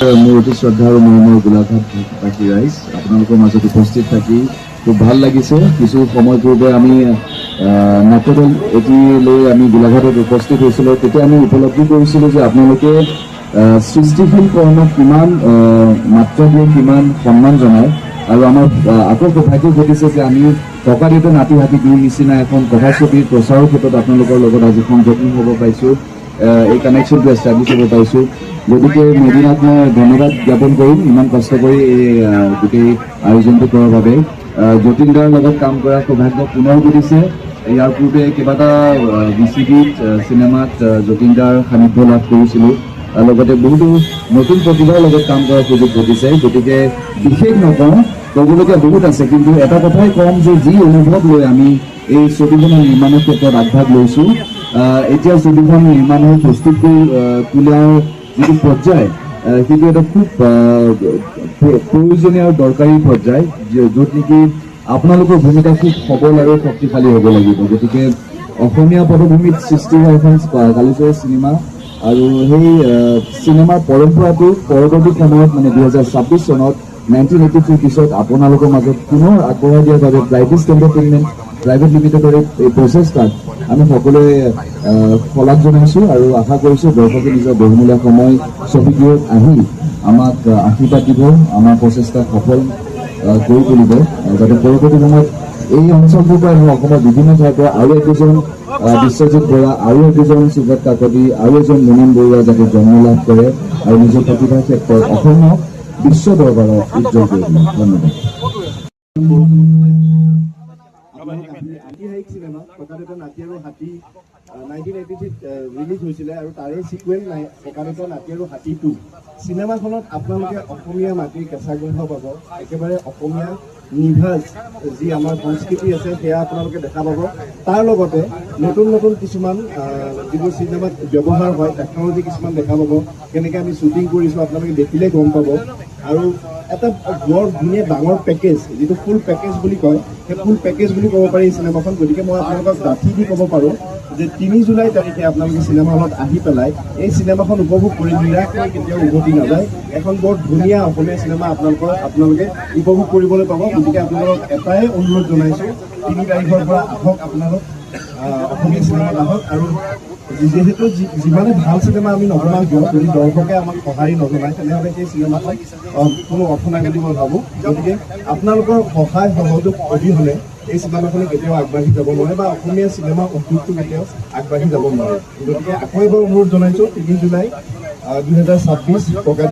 মোৰ অতি শ্ৰদ্ধা আৰু মৰমৰ গোলাঘাটবাসী ৰাইজ আপোনালোকৰ মাজত উপস্থিত থাকি খুব ভাল লাগিছে। কিছু সময় পূৰ্বে আমি নাট্যদল এটি লৈ আমি গোলাঘাটত উপস্থিত হৈছিলোঁ। তেতিয়া আমি উপলব্ধি কৰিছিলোঁ যে আপোনালোকে সৃষ্টিশীল কৰ্মক কিমান মাত্ৰা দিয়ে, কিমান সন্মান জনায়। আৰু আমাৰ আকৌ সৌভাগ্য ঘটিছে যে আমি টকা দিওঁতে নাতি হাতী দুই নিচিনা এখন কথাছবিৰ প্ৰচাৰৰ ক্ষেত্ৰত আপোনালোকৰ লগত আজি সংযোগী হ'ব পাৰিছোঁ, এই কানেকশ্যনটো এষ্টাব্লিছ হ'ব পাৰিছোঁ। গতিকে মেদিনাক মই ধন্যবাদ জ্ঞাপন কৰিম ইমান কষ্ট কৰি এই গোটেই আয়োজনটো কৰাৰ বাবে। যতীন্দাৰ লগত কাম কৰাৰ সৌভাগ্য পুনৰ ঘটিছে। ইয়াৰ পূৰ্বে কেইবাটা বিচিবিত চিনেমাত যতীন্দাৰ সান্নিধ্য লাভ কৰিছিলোঁ। লগতে বহুতো নতুন প্ৰতিভাৰ লগত কাম কৰাৰ সুযোগ ঘটিছে। গতিকে বিশেষ নকওঁ, ক'বলগীয়া বহুত আছে, কিন্তু এটা কথাই ক'ম যে যি অনুভৱ লৈ আমি এই ছবিখনৰ নিৰ্মাণৰ ক্ষেত্ৰত আগভাগ লৈছোঁ, এতিয়া ছবিখন নিৰ্মাণ হৈ প্ৰস্তুত কৰি তোলাৰ যিটো পৰ্যায়, সেইটো এটা খুব প্ৰয়োজনীয় আৰু দৰকাৰী পৰ্যায়, য'ত নেকি আপোনালোকৰ ভূমিকা খুব সবল আৰু শক্তিশালী হ'ব লাগিব। গতিকে অসমীয়া পটভূমিত সৃষ্টি হোৱা এখন কালিচৰা চিনেমা আৰু সেই চিনেমাৰ পৰম্পৰাটো পৰৱৰ্তী সময়ত 2026 চনত 1983 পিছত আপোনালোকৰ মাজত পুনৰ আগবঢ়াই দিয়াৰ বাবে ব্ৰাইটিছ এণ্টাৰটেইনমেণ্ট প্ৰাইভেট লিমিটেডৰ এই প্ৰচেষ্টাত আমি সকলোৱে শলাগ জনাইছোঁ আৰু আশা কৰিছোঁ দৰ্শকে নিজৰ বহুমূলীয়া সময় ছবিটোত আহি আমাক আশীৰ্বাদ দিব, আমাৰ প্ৰচেষ্টা সফল কৰি তুলিব, যাতে পৰৱৰ্তী সময়ত এই অঞ্চলটোৰ পৰা অসমৰ বিভিন্ন ঠাইৰ পৰা আৰু একজন বিশ্বজিৎ বৰা, আৰু একজন সুব্ৰত কাকতি, আৰু এজন মুনিন বৰুৱা যাতে জন্ম লাভ কৰে আৰু নিজৰ প্ৰতিভাৰ ক্ষেত্ৰত অসমক বিশ্ব দৰবাৰত উজ্জ্বল কৰি দিয়ে। ধন্যবাদ। ঐতিহাসিক চিনেমা ককাদেউতা নাতি আৰু হাতী 1983 ৰিলিজ হৈছিলে আৰু তাৰে চিকুৱেল ককাদেউতা নাতি আৰু হাতী 2 চিনেমাখনত আপোনালোকে অসমীয়া মাটিৰ কেঁচা গন্ধ পাব, একেবাৰে অসমীয়া নিভাজ যি আমাৰ সংস্কৃতি আছে সেয়া আপোনালোকে দেখা পাব। তাৰ লগতে নতুন নতুন কিছুমান যিবোৰ চিনেমাত ব্যৱহাৰ হয় টেকন'লজি কিছুমান দেখা পাব, কেনেকৈ আমি শ্বুটিং কৰিছোঁ আপোনালোকে দেখিলে গম পাব। আৰু এটা বৰ ধুনীয়া ডাঙৰ পেকেজ, যিটো ফুল পেকেজ বুলি কয়, সেই ফুল পেকেজ বুলি ক'ব পাৰি এই চিনেমাখন। গতিকে মই আপোনালোকক ডাঠি দি ক'ব পাৰোঁ যে 3 জুলাই তাৰিখে আপোনালোকে চিনেমা হলত আহি পেলাই এই চিনেমাখন উপভোগ কৰি নিৰাশকৈ কেতিয়াও উভতি নাযায়। এখন বৰ ধুনীয়া অসমীয়া চিনেমা আপোনালোকে উপভোগ কৰিবলৈ পাব। গতিকে আপোনালোকক এটাই অনুৰোধ জনাইছোঁ, 3 তাৰিখৰ পৰা আহক, আপোনালোক অসমীয়া চিনেমাত আহক। আৰু যিহেতু যিমানে ভাল চিনেমা আমি নবনাওঁ কিয়, যদি দৰ্শকে আমাক সঁহাৰি নজনায় তেনেহ'লে সেই চিনেমাখন কোনো অৰ্থ নাই বুলি মই ভাবোঁ। গতিকে আপোনালোকৰ সহায় সহযোগ অবিহনে এই চিনেমাখনে কেতিয়াও আগবাঢ়ি যাব নোৱাৰে বা অসমীয়া চিনেমা উদ্যোগটো কেতিয়াও আগবাঢ়ি যাব নোৱাৰে। গতিকে আকৌ এবাৰ অনুৰোধ জনাইছোঁ, 3 জুলাই 2026